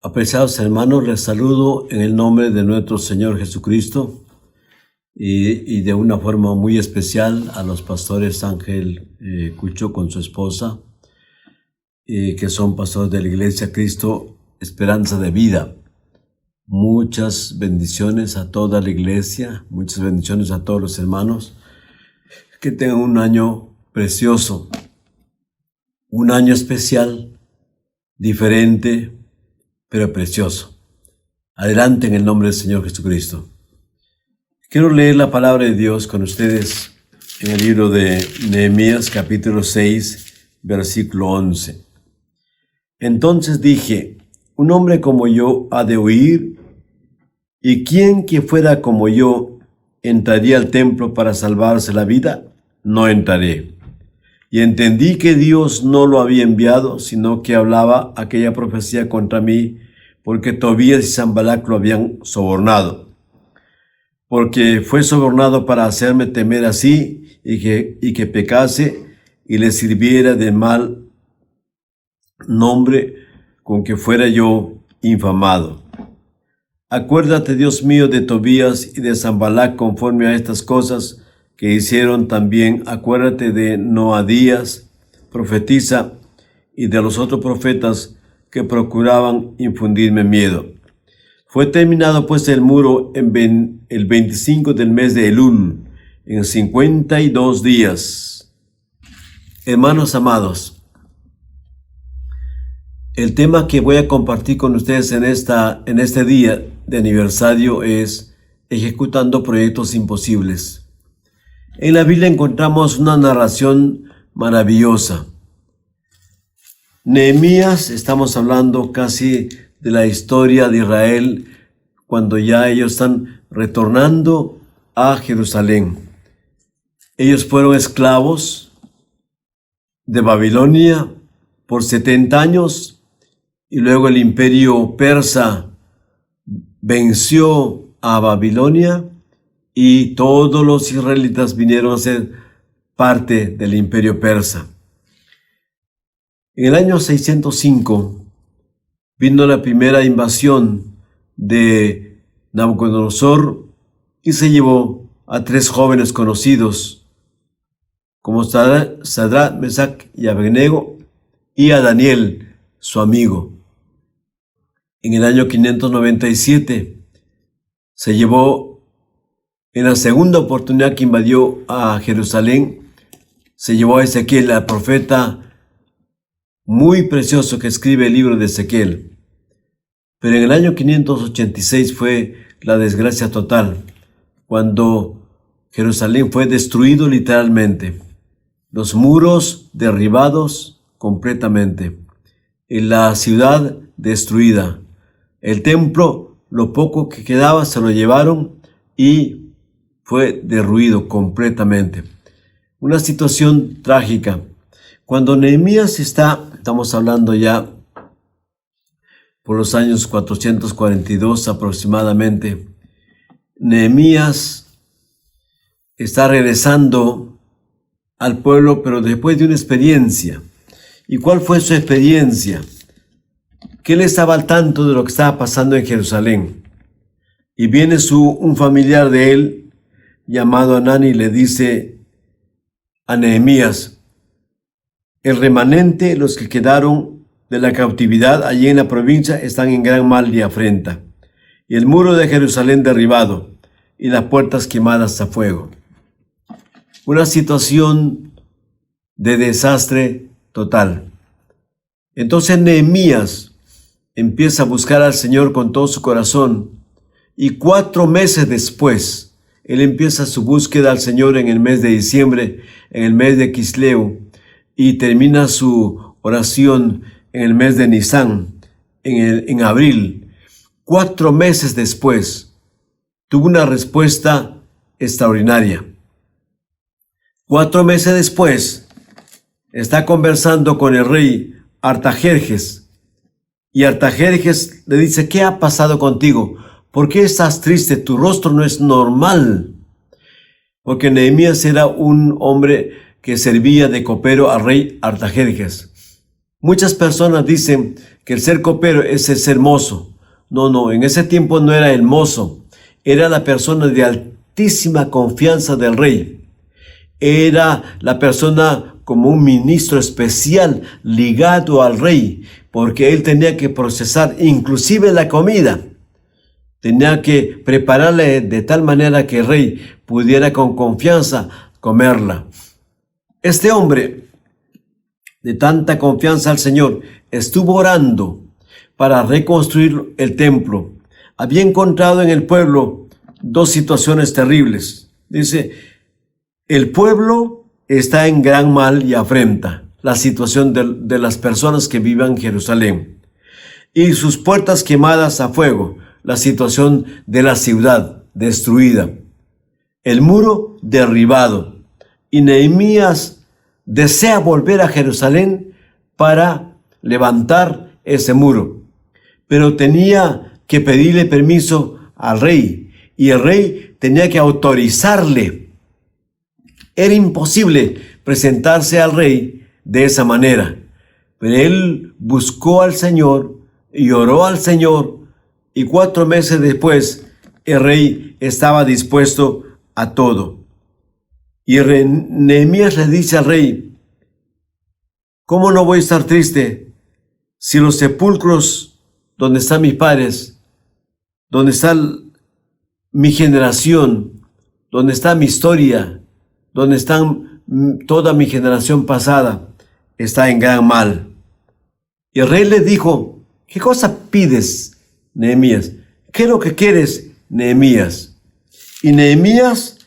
Apreciados hermanos, les saludo en el nombre de nuestro Señor Jesucristo y de una forma muy especial a los pastores Ángel Cucho con su esposa, que son pastores de la Iglesia Cristo Esperanza de Vida. Muchas bendiciones a toda la iglesia, muchas bendiciones a todos los hermanos, que tengan un año precioso, un año especial, diferente, pero precioso. Adelante en el nombre del Señor Jesucristo. Quiero leer la palabra de Dios con ustedes en el libro de Nehemías, capítulo 6, versículo 11. Entonces dije, un hombre como yo ha de huir, ¿y quién que fuera como yo entraría al templo para salvarse la vida? No entraré. Y entendí que Dios no lo había enviado, sino que hablaba aquella profecía contra mí, porque Tobías y Sanbalat lo habían sobornado. Porque fue sobornado para hacerme temer así, y que pecase, y le sirviera de mal nombre con que fuera yo infamado. Acuérdate, Dios mío, de Tobías y de Sanbalat conforme a estas cosas que hicieron también. Acuérdate de Noadías, profetiza, y de los otros profetas que procuraban infundirme miedo. Fue terminado pues el muro en el 25 del mes de Elul, en 52 días. Hermanos amados, el tema que voy a compartir con ustedes en este día de aniversario es ejecutando proyectos imposibles. En la Biblia encontramos una narración maravillosa. Nehemías, estamos hablando casi de la historia de Israel cuando ya ellos están retornando a Jerusalén. Ellos fueron esclavos de Babilonia por 70 años y luego el imperio persa venció a Babilonia y todos los israelitas vinieron a ser parte del imperio persa. En el año 605 vino la primera invasión de Nabucodonosor y se llevó a 3 jóvenes conocidos como Sadrach, Mesach y Abednego, y a Daniel, su amigo. En el año 597 se llevó, en la segunda oportunidad que invadió a Jerusalén, se llevó a Ezequiel, al profeta muy precioso que escribe el libro de Ezequiel. Pero en el año 586 fue la desgracia total, cuando Jerusalén fue destruido literalmente, los muros derribados completamente, en la ciudad destruida, el templo, lo poco que quedaba se lo llevaron y fue derruido completamente. Una situación trágica. Cuando Nehemías estamos hablando ya por los años 442 aproximadamente, Nehemías está regresando al pueblo, pero después de una experiencia. ¿Y cuál fue su experiencia? Que él estaba al tanto de lo que estaba pasando en Jerusalén. Y viene un familiar de él, llamado Anani, y le dice a Nehemías, el remanente, los que quedaron de la cautividad allí en la provincia, están en gran mal y afrenta, y el muro de Jerusalén derribado, y las puertas quemadas a fuego. Una situación de desastre total. Entonces Nehemías empieza a buscar al Señor con todo su corazón, y 4 meses después, él empieza su búsqueda al Señor en el mes de diciembre, en el mes de Quisleu, y termina su oración en el mes de Nisán, en abril. 4 meses después, tuvo una respuesta extraordinaria. 4 meses después, está conversando con el rey Artajerjes, y Artajerjes le dice, ¿qué ha pasado contigo? ¿Por qué estás triste? Tu rostro no es normal. Porque Nehemías era un hombre que servía de copero al rey Artajerjes. Muchas personas dicen que el ser copero es el ser mozo. No, en ese tiempo no era el mozo, era la persona de altísima confianza del rey. Era la persona como un ministro especial ligado al rey, porque él tenía que procesar inclusive la comida. Tenía que prepararla de tal manera que el rey pudiera con confianza comerla. Este hombre, de tanta confianza al Señor, estuvo orando para reconstruir el templo. Había encontrado en el pueblo dos situaciones terribles. Dice, el pueblo está en gran mal y afrenta la situación de las personas que viven en Jerusalén, y sus puertas quemadas a fuego, la situación de la ciudad destruida, el muro derribado. Y Nehemías desea volver a Jerusalén para levantar ese muro, pero tenía que pedirle permiso al rey, y el rey tenía que autorizarle. Era imposible presentarse al rey de esa manera, pero él buscó al Señor y oró al Señor, y 4 meses después el rey estaba dispuesto a todo. Y Nehemías le dice al rey, ¿cómo no voy a estar triste si los sepulcros donde están mis padres, donde está mi generación, donde está mi historia, donde están toda mi generación pasada, está en gran mal? Y el rey le dijo, ¿qué cosa pides, Nehemías? ¿Qué es lo que quieres, Nehemías? Y Nehemías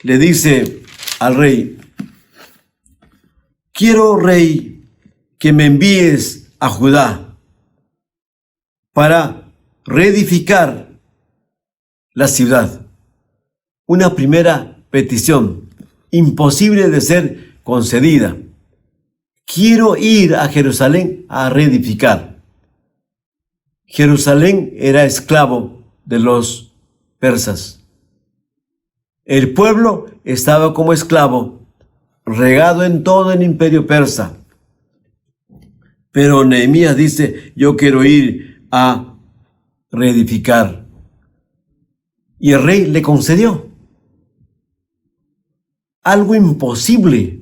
le dice al rey, quiero, rey, que me envíes a Judá para reedificar la ciudad. Una primera petición, imposible de ser concedida. Quiero ir a Jerusalén a reedificar. Jerusalén era esclavo de los persas. El pueblo estaba como esclavo, regado en todo el imperio persa. Pero Nehemías dice, yo quiero ir a reedificar. Y el rey le concedió algo imposible,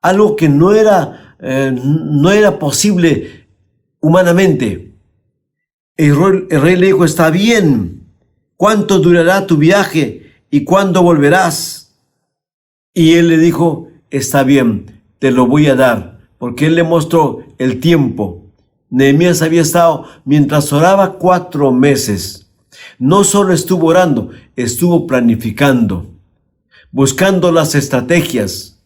algo que no era posible humanamente. El rey le dijo, está bien, ¿cuánto durará tu viaje y cuándo volverás? Y él le dijo, está bien, te lo voy a dar, porque él le mostró el tiempo. Nehemías había estado, mientras oraba, 4 meses. No solo estuvo orando, estuvo planificando, buscando las estrategias,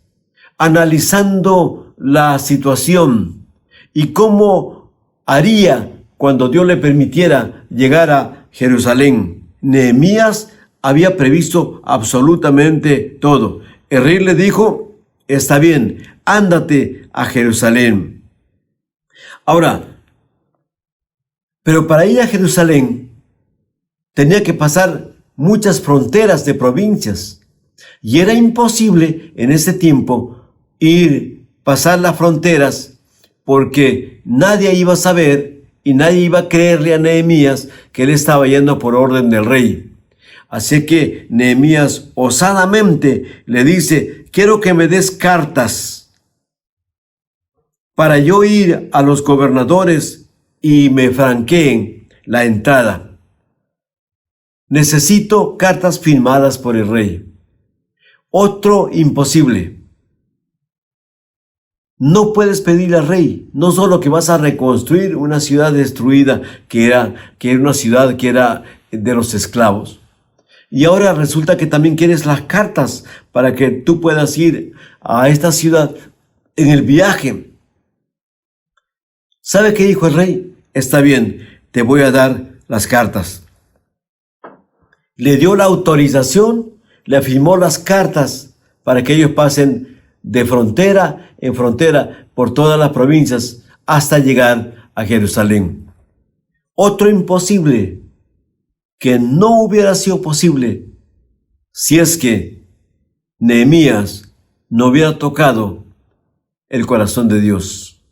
analizando la situación y cómo haría cuando Dios le permitiera llegar a Jerusalén. Nehemías había previsto absolutamente todo. El rey le dijo, está bien, ándate a Jerusalén. Ahora, pero para ir a Jerusalén tenía que pasar muchas fronteras de provincias, y era imposible en ese tiempo pasar las fronteras, porque nadie iba a saber y nadie iba a creerle a Nehemías que él estaba yendo por orden del rey. Así que Nehemías osadamente le dice, quiero que me des cartas para yo ir a los gobernadores y me franqueen la entrada. Necesito cartas firmadas por el rey. Otro imposible. No puedes pedirle al rey, no solo que vas a reconstruir una ciudad destruida, que era una ciudad que era de los esclavos, y ahora resulta que también quieres las cartas para que tú puedas ir a esta ciudad en el viaje. ¿Sabe qué dijo el rey? Está bien, te voy a dar las cartas. Le dio la autorización, le firmó las cartas para que ellos pasen de frontera en frontera por todas las provincias hasta llegar a Jerusalén. Otro imposible que no hubiera sido posible si es que Nehemías no hubiera tocado el corazón de Dios.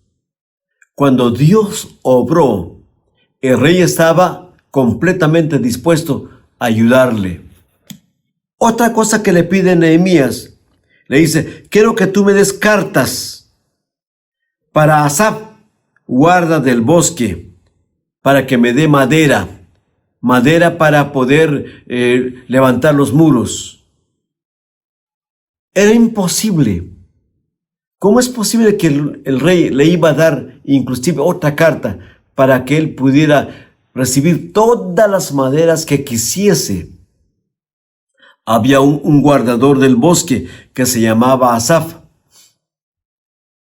cuando Dios obró, el rey estaba completamente dispuesto a ayudarle. Otra cosa que le pide Nehemías, le dice, quiero que tú me des cartas para Asaf, guarda del bosque, para que me dé madera para poder levantar los muros. Era imposible. ¿Cómo es posible que el rey le iba a dar inclusive otra carta para que él pudiera recibir todas las maderas que quisiese? Había un guardador del bosque que se llamaba Asaf.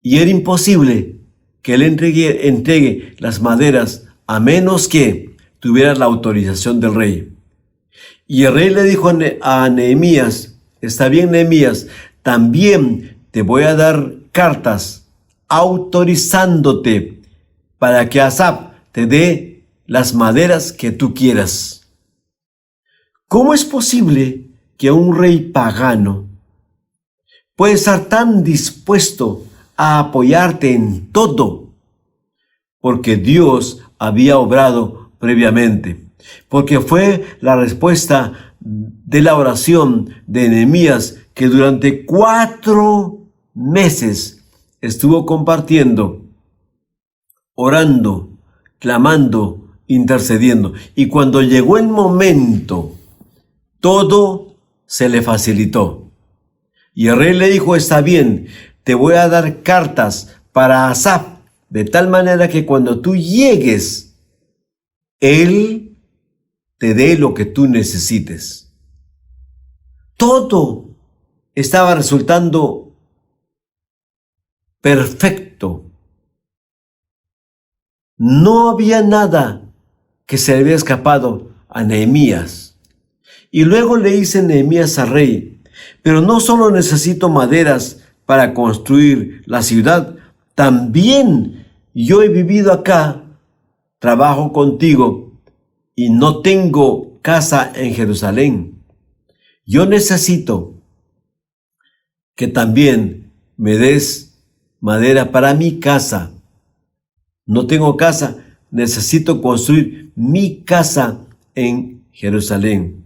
Y era imposible que él entregue las maderas a menos que tuviera la autorización del rey. Y el rey le dijo a Nehemías, está bien Nehemías, también te voy a dar cartas autorizándote para que Asaf te dé las maderas que tú quieras. ¿Cómo es posible que un rey pagano puede estar tan dispuesto a apoyarte en todo? Porque Dios había obrado previamente, porque fue la respuesta de la oración de Nehemías, que durante 4 meses estuvo compartiendo, orando, clamando, intercediendo. Y cuando llegó el momento, todo se le facilitó. Y el rey le dijo, está bien, te voy a dar cartas para Asaf, de tal manera que cuando tú llegues, él te dé lo que tú necesites. Todo estaba resultando perfecto. No había nada que se le había escapado a Nehemías. Y luego le dice Nehemías al rey, pero no solo necesito maderas para construir la ciudad, también yo he vivido acá, trabajo contigo y no tengo casa en Jerusalén. Yo necesito que también me des madera para mi casa. No tengo casa, necesito construir mi casa en Jerusalén.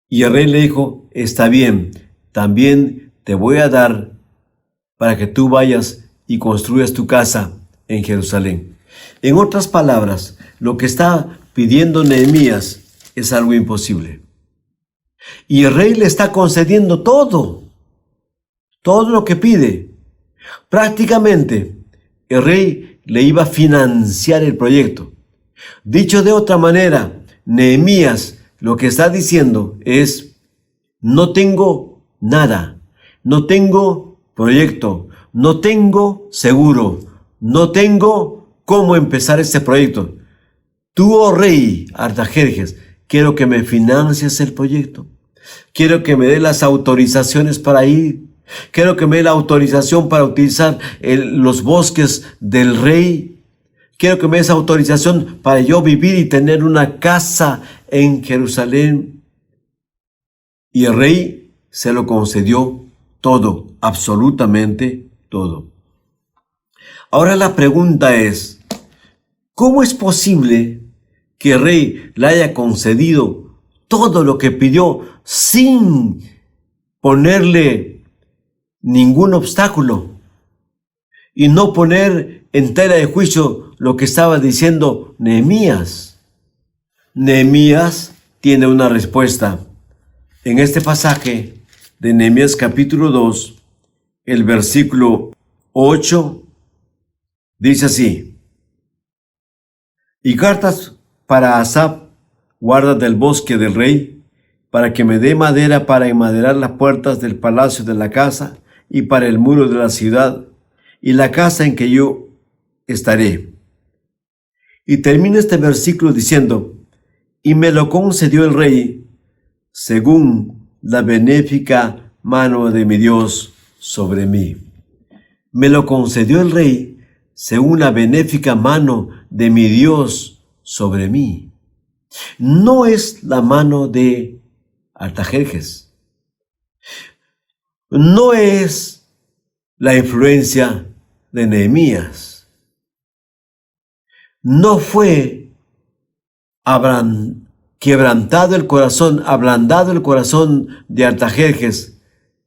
Y el rey le dijo, está bien, también te voy a dar para que tú vayas y construyas tu casa en Jerusalén. En otras palabras, lo que está pidiendo Nehemías es algo imposible. Y el rey le está concediendo todo lo que pide. Prácticamente, el rey le iba a financiar el proyecto. Dicho de otra manera, Nehemías lo que está diciendo es, no tengo nada, no tengo proyecto, no tengo seguro, no tengo cómo empezar este proyecto. Tú, oh rey Artajerjes, quiero que me financies el proyecto. Quiero que me dé las autorizaciones para ir. Quiero que me dé la autorización para utilizar los bosques del rey. Quiero que me des autorización para yo vivir y tener una casa en Jerusalén. Y el rey se lo concedió todo, absolutamente todo. Ahora la pregunta es, ¿cómo es posible que el rey le haya concedido todo lo que pidió sin ponerle ningún obstáculo y no poner en tela de juicio lo que estaba diciendo Nehemías? Nehemías tiene una respuesta. En este pasaje de Nehemías capítulo 2, el versículo 8, dice así, y cartas para Asaf, guarda del bosque del rey, para que me dé madera para enmaderar las puertas del palacio de la casa y para el muro de la ciudad y la casa en que yo estaré. Y termina este versículo diciendo, y me lo concedió el rey según la benéfica mano de mi Dios sobre mí. Me lo concedió el rey según la benéfica mano de mi Dios sobre mí. No es la mano de Artajerjes. No es la influencia de Nehemías. No fue quebrantado el corazón, ablandado el corazón de Artajerjes,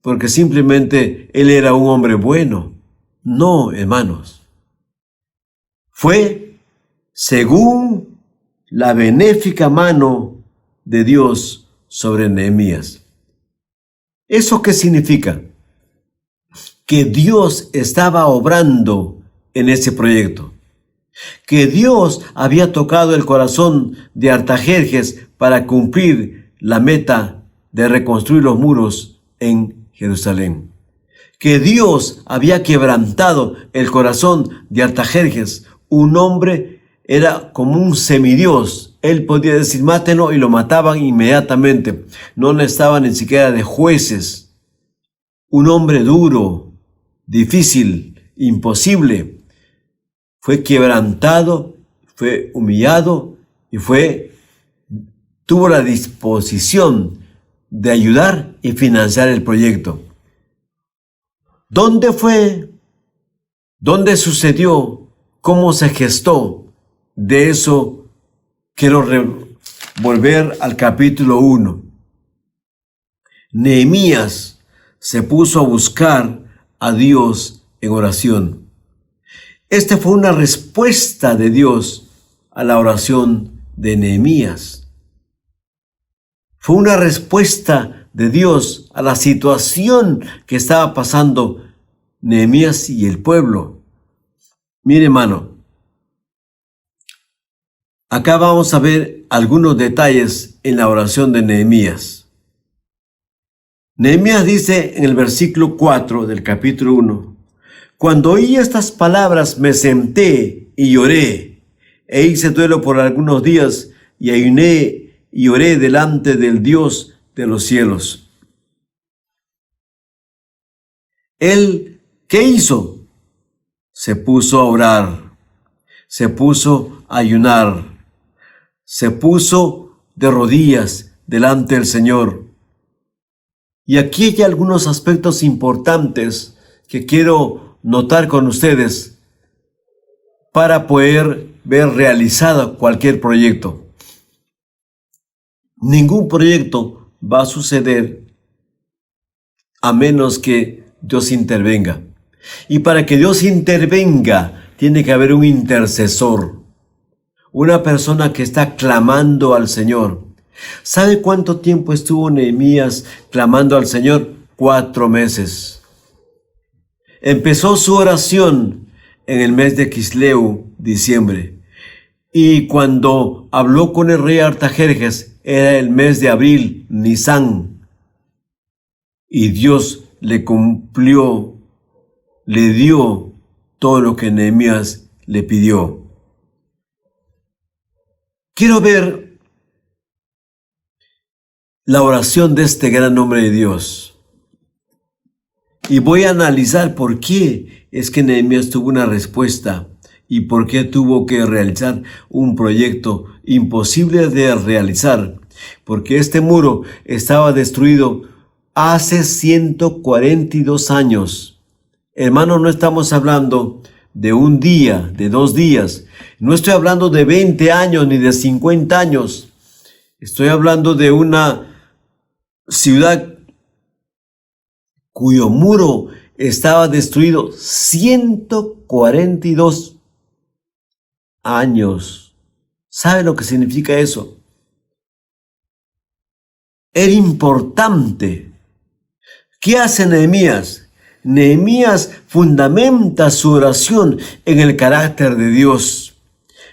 porque simplemente él era un hombre bueno. No, hermanos. Fue según la benéfica mano de Dios sobre Nehemías. ¿Eso qué significa? Que Dios estaba obrando en ese proyecto. Que Dios había tocado el corazón de Artajerjes para cumplir la meta de reconstruir los muros en Jerusalén. Que Dios había quebrantado el corazón de Artajerjes. Un hombre era como un semidios. Él podía decir mátenlo y lo mataban inmediatamente. No necesitaban ni siquiera de jueces. Un hombre duro, difícil, imposible. Fue quebrantado, fue humillado y tuvo la disposición de ayudar y financiar el proyecto. ¿Dónde fue? ¿Dónde sucedió? ¿Cómo se gestó? De eso quiero volver al capítulo 1. Nehemías se puso a buscar a Dios en oración. Esta fue una respuesta de Dios a la oración de Nehemías. Fue una respuesta de Dios a la situación que estaba pasando Nehemías y el pueblo. Mire, hermano, acá vamos a ver algunos detalles en la oración de Nehemías. Nehemías dice en el versículo 4 del capítulo 1, cuando oí estas palabras me senté y lloré, e hice duelo por algunos días, y ayuné y oré delante del Dios de los cielos. Él, ¿qué hizo? Se puso a orar, se puso a ayunar, se puso de rodillas delante del Señor. Y aquí hay algunos aspectos importantes que quiero notar con ustedes para poder ver realizado cualquier proyecto. Ningún proyecto va a suceder a menos que Dios intervenga. Y para que Dios intervenga, tiene que haber un intercesor, una persona que está clamando al Señor. ¿Sabe cuánto tiempo estuvo Nehemías clamando al Señor? 4 meses. Empezó su oración en el mes de Quisleu, diciembre. Y cuando habló con el rey Artajerjes, era el mes de abril, Nisán. Y Dios le cumplió, le dio todo lo que Nehemías le pidió. Quiero ver la oración de este gran hombre de Dios. Y voy a analizar por qué es que Nehemías tuvo una respuesta y por qué tuvo que realizar un proyecto imposible de realizar. Porque este muro estaba destruido hace 142 años. Hermano, no estamos hablando de un día, de 2 días. No estoy hablando de 20 años ni de 50 años. Estoy hablando de una ciudad cuyo muro estaba destruido 142 años. ¿Sabe lo que significa eso? Era importante. ¿Qué hace Nehemías? Nehemías fundamenta su oración en el carácter de Dios.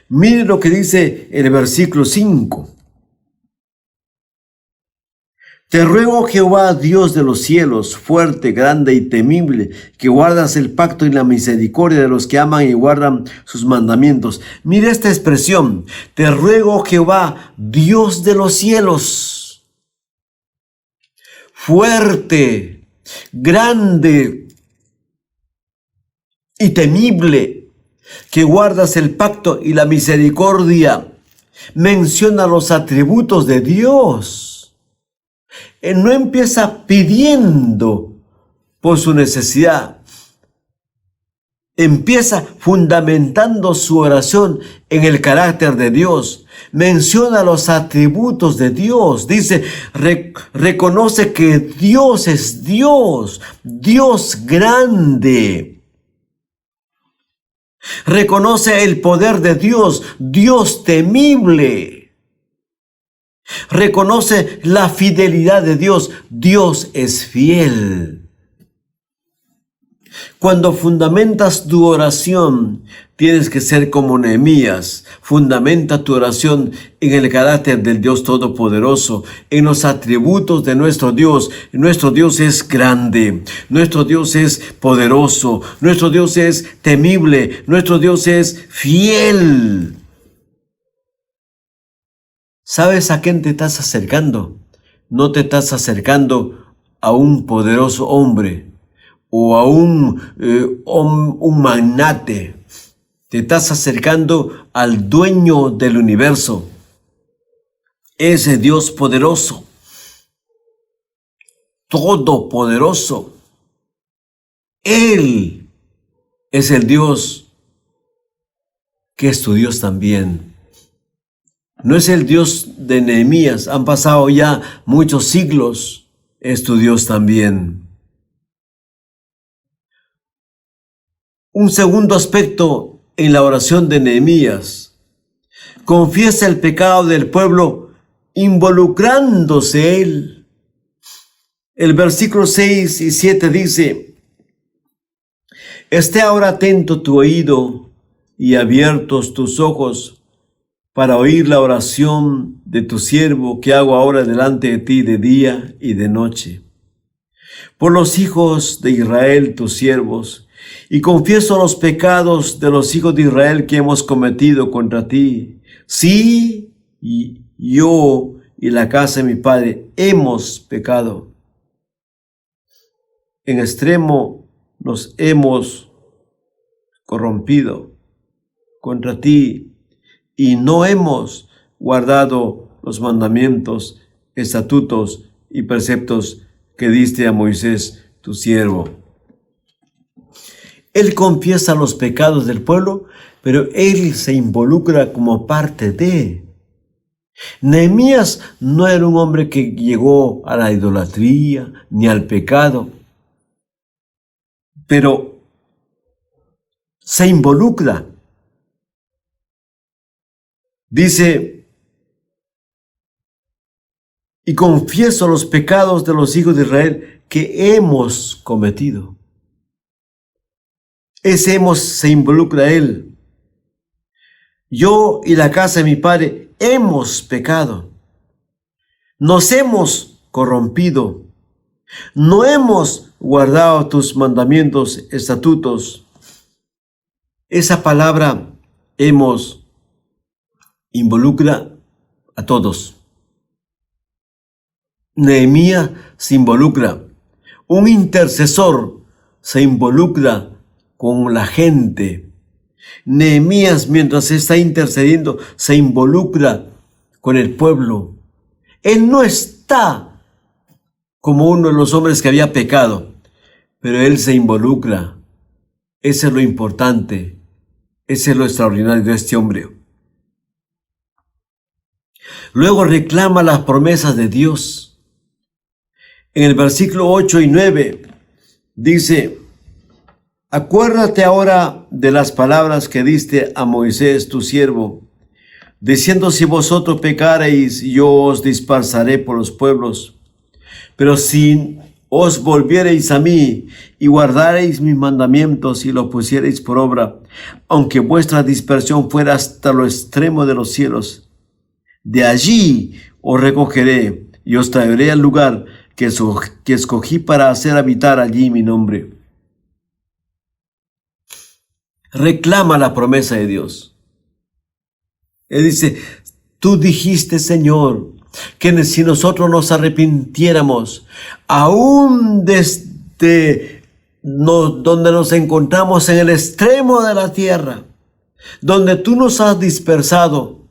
Mire lo que dice el versículo 5. Te ruego, Jehová, Dios de los cielos, fuerte, grande y temible, que guardas el pacto y la misericordia de los que aman y guardan sus mandamientos. Mira esta expresión. Te ruego, Jehová, Dios de los cielos, fuerte, grande y temible, que guardas el pacto y la misericordia. Menciona los atributos de Dios. Él no empieza pidiendo por su necesidad. empieza fundamentando su oración en el carácter de Dios. Menciona los atributos de Dios. Dice, reconoce que Dios es Dios, Dios grande. Reconoce el poder de Dios, Dios temible. Reconoce la fidelidad de Dios, Dios es fiel. Cuando fundamentas tu oración, tienes que ser como Nehemías. Fundamenta tu oración en el carácter del Dios Todopoderoso, en los atributos de nuestro Dios. Nuestro Dios es grande, nuestro Dios es poderoso, nuestro Dios es temible, nuestro Dios es fiel. ¿Sabes a quién te estás acercando? No te estás acercando a un poderoso hombre o a un magnate. Te estás acercando al dueño del universo, ese Dios poderoso, todopoderoso. Él es el Dios que es tu Dios también. No es el Dios de Nehemías, han pasado ya muchos siglos, es tu Dios también. Un segundo aspecto en la oración de Nehemías: confiesa el pecado del pueblo involucrándose él. El versículo 6 y 7 dice: esté ahora atento tu oído y abiertos tus ojos para oír la oración de tu siervo que hago ahora delante de ti de día y de noche, por los hijos de Israel, tus siervos, y confieso los pecados de los hijos de Israel que hemos cometido contra ti. Sí, y yo y la casa de mi padre hemos pecado. En extremo nos hemos corrompido contra ti y no hemos guardado los mandamientos, estatutos y preceptos que diste a Moisés, tu siervo. Él confiesa los pecados del pueblo, pero él se involucra como parte de. Nehemías no era un hombre que llegó a la idolatría ni al pecado, pero se involucra. Dice, y confieso los pecados de los hijos de Israel que hemos cometido. Ese hemos se involucra él. Yo y la casa de mi padre hemos pecado. Nos hemos corrompido. No hemos guardado tus mandamientos, estatutos. Esa palabra hemos involucra a todos. Nehemías se involucra. Un intercesor se involucra con la gente. Nehemías, mientras está intercediendo, se involucra con el pueblo. Él no está como uno de los hombres que había pecado, pero él se involucra. Ese es lo importante. Ese es lo extraordinario de este hombre. Luego reclama las promesas de Dios. En el versículo 8 y 9 dice: acuérdate ahora de las palabras que diste a Moisés tu siervo, diciendo: si vosotros pecareis, yo os dispersaré por los pueblos. Pero si os volviereis a mí y guardareis mis mandamientos y los pusiereis por obra, aunque vuestra dispersión fuera hasta lo extremo de los cielos, de allí os recogeré y os traeré al lugar que escogí para hacer habitar allí mi nombre. Reclama la promesa de Dios. Él dice: tú dijiste, Señor, que si nosotros nos arrepintiéramos, aún desde donde nos encontramos en el extremo de la tierra, donde tú nos has dispersado,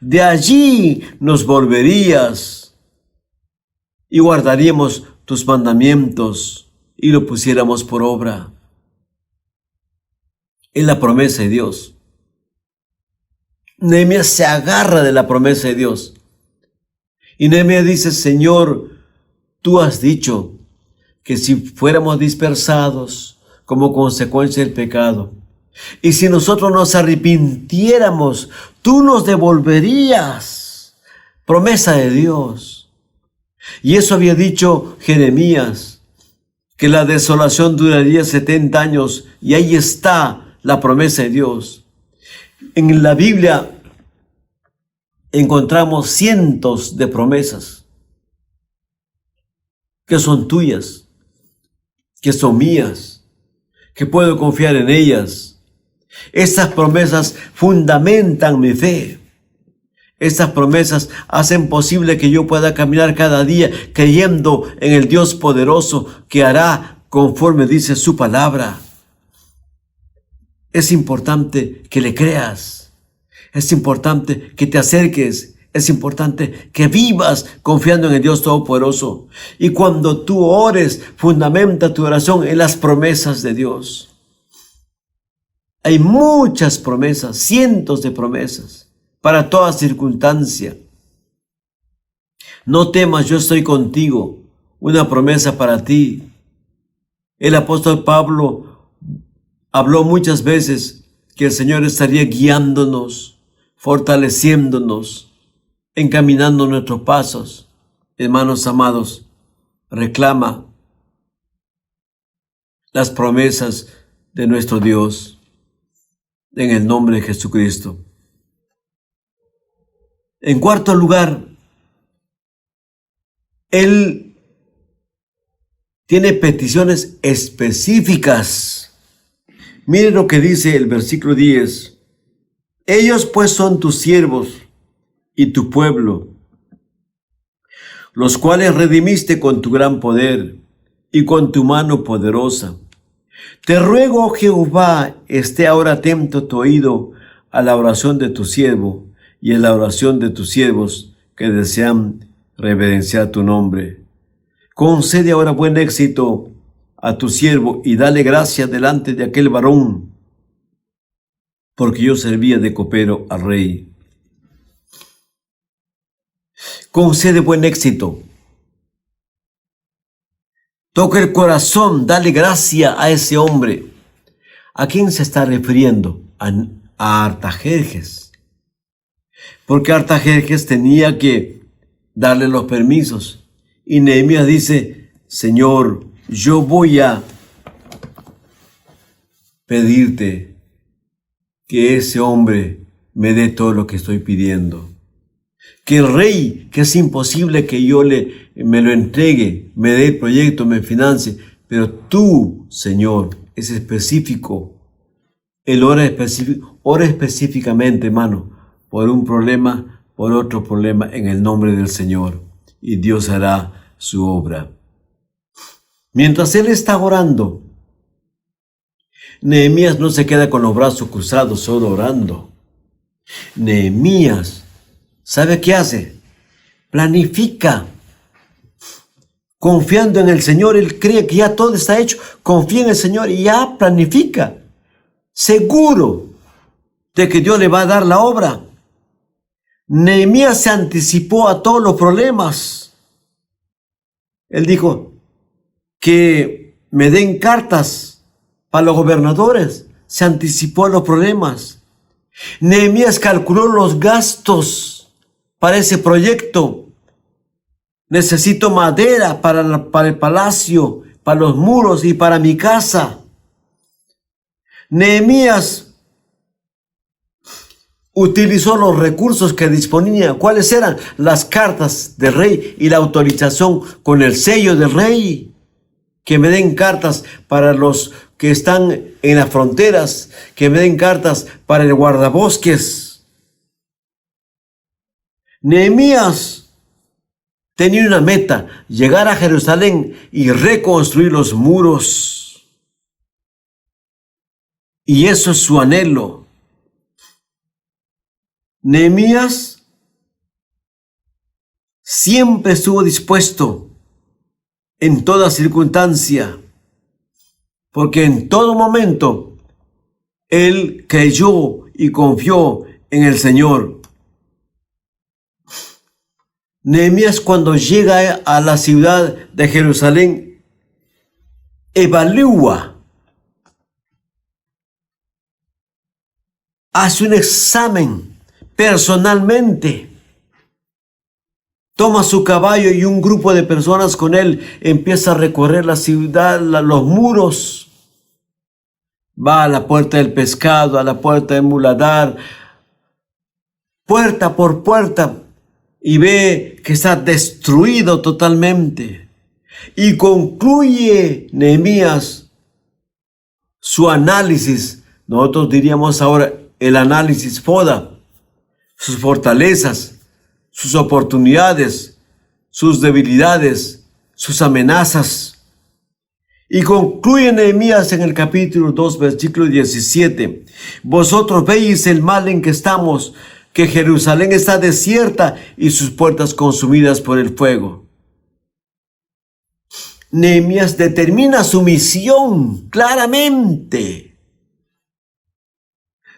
de allí nos volverías y guardaríamos tus mandamientos y lo pusiéramos por obra. es la promesa de Dios. Nehemías se agarra de la promesa de Dios. Y Nehemías dice, Señor, tú has dicho que si fuéramos dispersados como consecuencia del pecado, y si nosotros nos arrepintiéramos, tú nos devolverías. Promesa de Dios. Y eso había dicho Jeremías, que la desolación duraría 70 años, y ahí está la promesa de Dios. En la Biblia encontramos cientos de promesas que son tuyas, que son mías, que puedo confiar en ellas. Estas promesas fundamentan mi fe. Estas promesas hacen posible que yo pueda caminar cada día creyendo en el Dios poderoso que hará conforme dice su palabra. Es importante que le creas. Es importante que te acerques. Es importante que vivas confiando en el Dios Todopoderoso. Y cuando tú ores, fundamenta tu oración en las promesas de Dios. Hay muchas promesas, cientos de promesas, para toda circunstancia. No temas, yo estoy contigo. Una promesa para ti. El apóstol Pablo habló muchas veces que el Señor estaría guiándonos, fortaleciéndonos, encaminando nuestros pasos. Hermanos amados, reclama las promesas de nuestro Dios en el nombre de Jesucristo. En cuarto lugar, Él tiene peticiones específicas. Miren lo que dice el versículo 10. Ellos pues son tus siervos y tu pueblo, los cuales redimiste con tu gran poder y con tu mano poderosa. Te ruego, oh Jehová, esté ahora atento tu oído a la oración de tu siervo y a la oración de tus siervos que desean reverenciar tu nombre. Concede ahora buen éxito a tu siervo y dale gracia delante de aquel varón, porque yo servía de copero al rey. Concede buen éxito. Toca el corazón, dale gracia a ese hombre. ¿A quién se está refiriendo? A Artajerjes. Porque Artajerjes tenía que darle los permisos. Y Nehemías dice, Señor, yo voy a pedirte que ese hombre me dé todo lo que estoy pidiendo. Que el rey, que es imposible que yo me lo entregue, me dé el proyecto, me financie, pero tú, Señor, es específico. Él ora específicamente, hermano, por un problema, por otro problema, en el nombre del Señor, y Dios hará su obra. Mientras él está orando, Nehemías no se queda con los brazos cruzados solo orando. Nehemías, ¿sabe qué hace? Planifica. Confiando en el Señor, él cree que ya todo está hecho. Confía en el Señor y ya planifica. Seguro de que Dios le va a dar la obra. Nehemías se anticipó a todos los problemas. Él dijo que me den cartas para los gobernadores. Se anticipó a los problemas. Nehemías calculó los gastos para ese proyecto. Necesito madera para el palacio, para los muros y para mi casa. Nehemías utilizó los recursos que disponía. ¿Cuáles eran? Las cartas del rey y la autorización con el sello del rey. Que me den cartas para los que están en las fronteras, que me den cartas para el guardabosques. Nehemías tenía una meta, llegar a Jerusalén y reconstruir los muros. Y eso es su anhelo. Nehemías siempre estuvo dispuesto en toda circunstancia, porque en todo momento Él creyó y confió en el Señor. Nehemías, cuando llega a la ciudad de Jerusalén, evalúa, hace un examen personalmente, toma su caballo y un grupo de personas con él empieza a recorrer la ciudad, los muros, va a la puerta del pescado, a la puerta de Muladar, puerta por puerta, y ve que está destruido totalmente. Y concluye Nehemías su análisis, nosotros diríamos ahora el análisis FODA, sus fortalezas, sus oportunidades, sus debilidades, sus amenazas. Y concluye Nehemías en el capítulo 2, versículo 17. Vosotros veis el mal en que estamos, que Jerusalén está desierta y sus puertas consumidas por el fuego. Nehemías determina su misión claramente.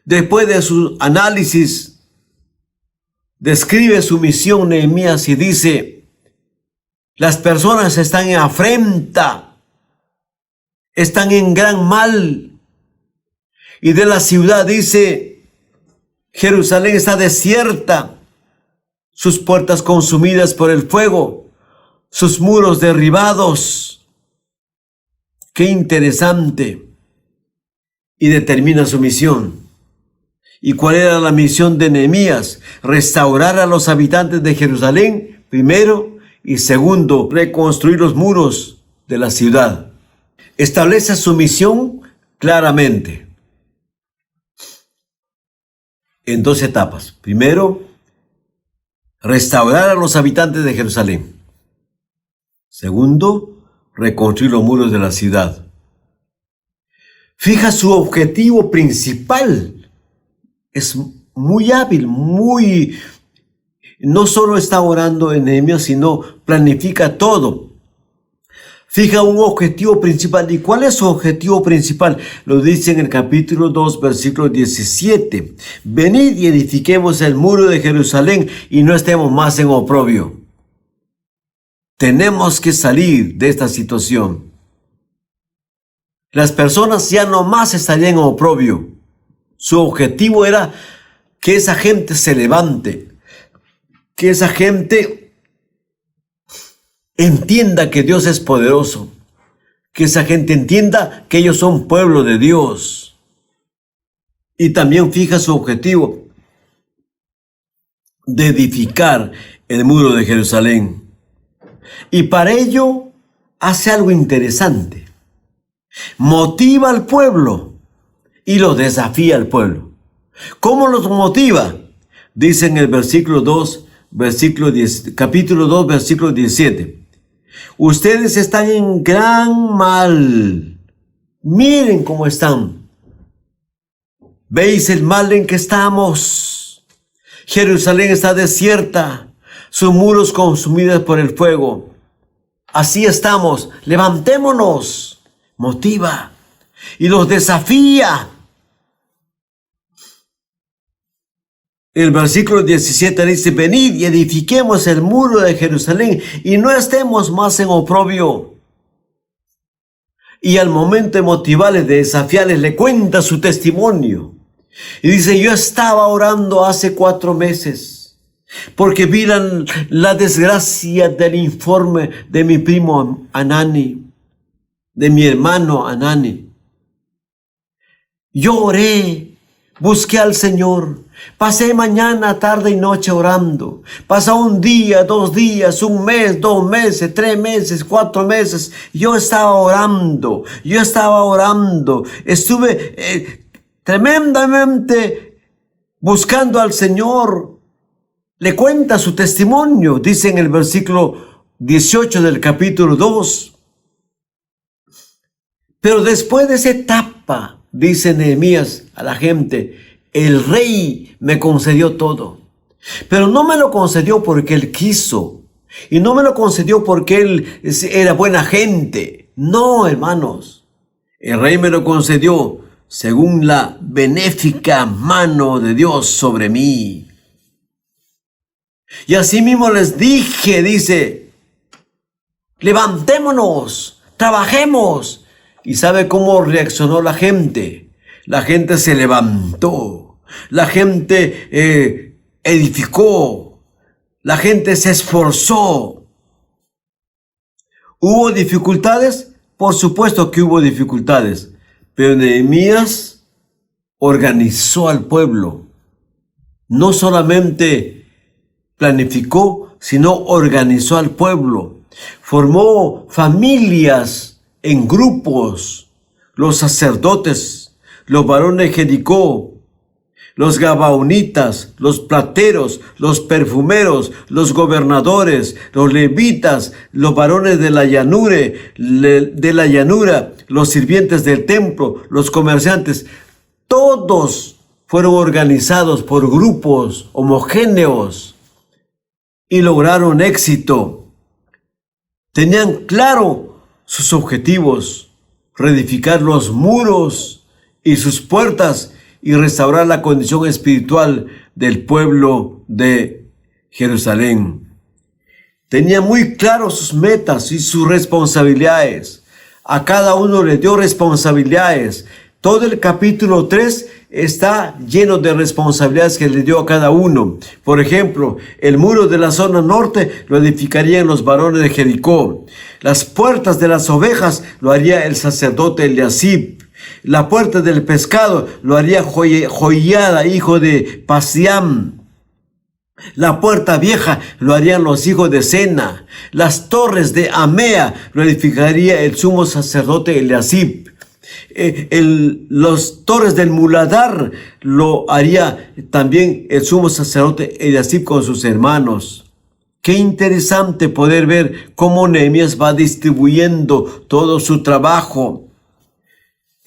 Después de su análisis, describe su misión Nehemías y dice: las personas están en afrenta, están en gran mal. Y de la ciudad dice: Jerusalén está desierta, sus puertas consumidas por el fuego, sus muros derribados. Qué interesante. Y determina su misión. ¿Y cuál era la misión de Nehemías? Restaurar a los habitantes de Jerusalén, primero, y segundo, reconstruir los muros de la ciudad. Establece su misión claramente en dos etapas. Primero, restaurar a los habitantes de Jerusalén. Segundo, reconstruir los muros de la ciudad. Fija su objetivo principal. Es muy hábil, no solo está orando en Nehemías, sino planifica todo. Fija un objetivo principal. ¿Y cuál es su objetivo principal? Lo dice en el capítulo 2, versículo 17. Venid y edifiquemos el muro de Jerusalén y no estemos más en oprobio. Tenemos que salir de esta situación. Las personas ya no más estarían en oprobio. Su objetivo era que esa gente se levante, que esa gente entienda que Dios es poderoso, que esa gente entienda que ellos son pueblo de Dios. Y también fija su objetivo de edificar el muro de Jerusalén. Y para ello hace algo interesante. Motiva al pueblo y lo desafía al pueblo. ¿Cómo los motiva? Dice en el versículo 2, capítulo 2, versículo 17. Ustedes están en gran mal. Miren cómo están. ¿Veis el mal en que estamos? Jerusalén está desierta, sus muros consumidos por el fuego. Así estamos. Levantémonos. Motiva y los desafía. El versículo 17 dice: venid y edifiquemos el muro de Jerusalén y no estemos más en oprobio. Y al momento de motivarles, de desafiarles, le cuenta su testimonio. Y dice: yo estaba orando hace 4 meses porque vi la desgracia del informe de mi primo Hanani, de mi hermano Hanani. Yo oré, busqué al Señor, pasé mañana, tarde y noche orando. Pasó un día, 2 días, 1 mes, 2 meses, 3 meses, 4 meses. Yo estaba orando. Estuve tremendamente buscando al Señor. Le cuenta su testimonio, dice en el versículo 18 del capítulo 2. Pero después de esa etapa, dice Nehemías a la gente: el rey me concedió todo. Pero no me lo concedió porque él quiso. Y no me lo concedió porque él era buena gente. No, hermanos. El rey me lo concedió según la benéfica mano de Dios sobre mí. Y asimismo les dije, dice, levantémonos, trabajemos. ¿Y sabe cómo reaccionó la gente? La gente se levantó, la gente edificó, la gente se esforzó. ¿Hubo dificultades? Por supuesto que hubo dificultades, pero Nehemías organizó al pueblo. No solamente planificó, sino organizó al pueblo. Formó familias en grupos, los sacerdotes, los varones de Jericó, los gabaonitas, los plateros, los perfumeros, los gobernadores, los levitas, los varones de la llanura, los sirvientes del templo, los comerciantes. Todos fueron organizados por grupos homogéneos y lograron éxito. Tenían claro sus objetivos: reedificar los muros y sus puertas y restaurar la condición espiritual del pueblo de Jerusalén. Tenía muy claro sus metas y sus responsabilidades. A cada uno le dio responsabilidades. Todo el capítulo 3 está lleno de responsabilidades que le dio a cada uno. Por ejemplo, el muro de la zona norte lo edificarían los varones de Jericó. Las puertas de las ovejas lo haría el sacerdote Eliasib. La puerta del pescado lo haría Joiada, hijo de Pasiam. La puerta vieja lo harían los hijos de Sena. Las torres de Amea lo edificaría el sumo sacerdote Eliasib. Los torres del muladar lo haría también el sumo sacerdote Eliasib con sus hermanos. Qué interesante poder ver cómo Nehemías va distribuyendo todo su trabajo.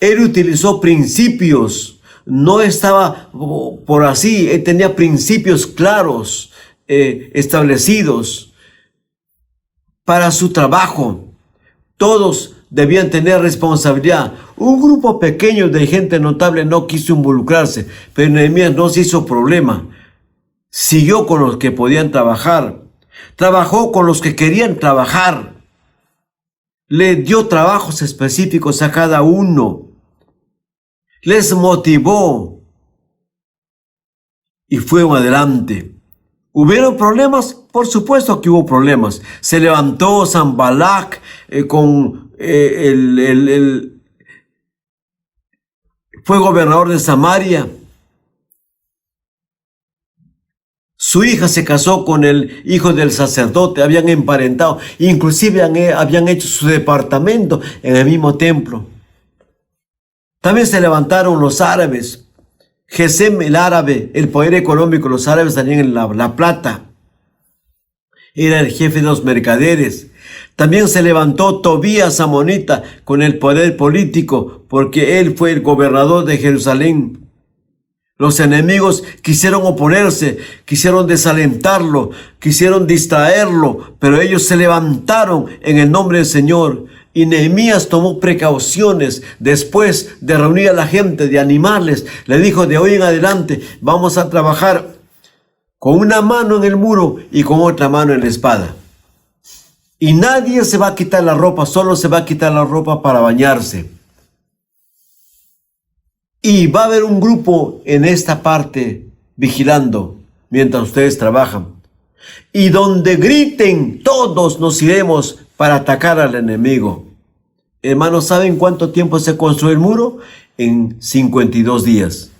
Él utilizó principios, no estaba por así, él tenía principios claros, establecidos para su trabajo. Todos debían tener responsabilidad. Un grupo pequeño de gente notable no quiso involucrarse, pero Nehemías no se hizo problema. Siguió con los que podían trabajar, trabajó con los que querían trabajar, le dio trabajos específicos a cada uno. Les motivó y fueron adelante. ¿Hubieron problemas? Por supuesto que hubo problemas. Se levantó Sanballat fue gobernador de Samaria. Su hija se casó con el hijo del sacerdote, habían emparentado, inclusive habían hecho su departamento en el mismo templo. También se levantaron los árabes. Gesem el árabe, el poder económico, los árabes tenían en la plata. Era el jefe de los mercaderes. También se levantó Tobías amonita con el poder político, porque él fue el gobernador de Jerusalén. Los enemigos quisieron oponerse, quisieron desalentarlo, quisieron distraerlo, pero ellos se levantaron en el nombre del Señor. Y Nehemías tomó precauciones después de reunir a la gente, de animarles. Le dijo: de hoy en adelante vamos a trabajar con una mano en el muro y con otra mano en la espada. Y nadie se va a quitar la ropa, solo se va a quitar la ropa para bañarse. Y va a haber un grupo en esta parte vigilando mientras ustedes trabajan. Y donde griten, todos nos iremos para atacar al enemigo. Hermanos, ¿saben cuánto tiempo se construyó el muro? En 52 días.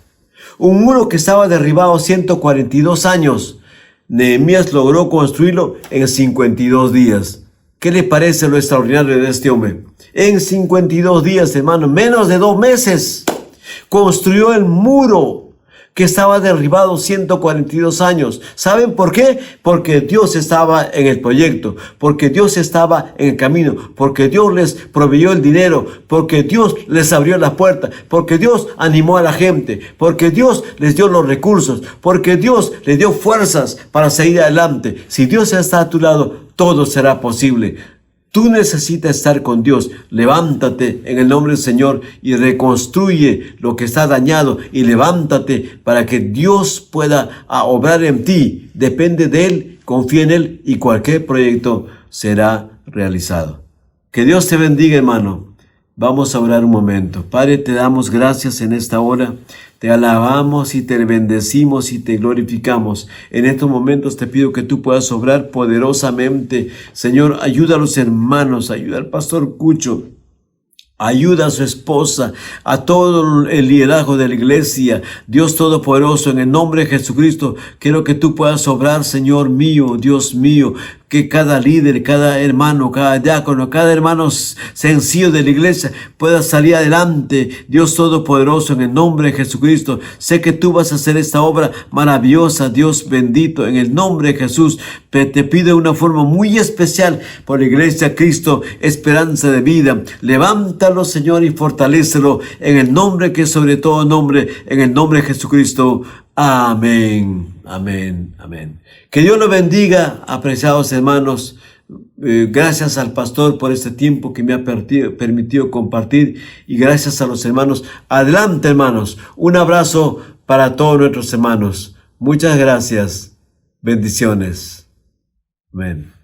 Un muro que estaba derribado 142 años. Nehemías logró construirlo en 52 días. ¿Qué le parece lo extraordinario de este hombre? En 52 días, hermano, menos de 2 meses, construyó el muro que estaba derribado 142 años. ¿Saben por qué? Porque Dios estaba en el proyecto, porque Dios estaba en el camino, porque Dios les proveyó el dinero, porque Dios les abrió la puerta, porque Dios animó a la gente, porque Dios les dio los recursos, porque Dios les dio fuerzas para seguir adelante. Si Dios está a tu lado, todo será posible. Tú necesitas estar con Dios. Levántate en el nombre del Señor y reconstruye lo que está dañado y levántate para que Dios pueda obrar en ti. Depende de Él, confía en Él y cualquier proyecto será realizado. Que Dios te bendiga, hermano. Vamos a orar un momento. Padre, te damos gracias en esta hora. Te alabamos y te bendecimos y te glorificamos. En estos momentos te pido que tú puedas obrar poderosamente. Señor, ayuda a los hermanos, ayuda al pastor Cucho. Ayuda a su esposa, a todo el liderazgo de la iglesia. Dios Todopoderoso, en el nombre de Jesucristo, quiero que tú puedas obrar, Señor mío, Dios mío, que cada líder, cada hermano, cada diácono, cada hermano sencillo de la iglesia pueda salir adelante. Dios Todopoderoso, en el nombre de Jesucristo, sé que tú vas a hacer esta obra maravillosa, Dios bendito, en el nombre de Jesús. Te pido de una forma muy especial por la iglesia Cristo, esperanza de vida. Levántalo, Señor, y fortalécelo en el nombre que sobre todo nombre, en el nombre de Jesucristo. Amén, amén, amén. Que Dios los bendiga, apreciados hermanos. Gracias al pastor por este tiempo que me ha permitido compartir y gracias a los hermanos. Adelante, hermanos. Un abrazo para todos nuestros hermanos. Muchas gracias. Bendiciones. Amén.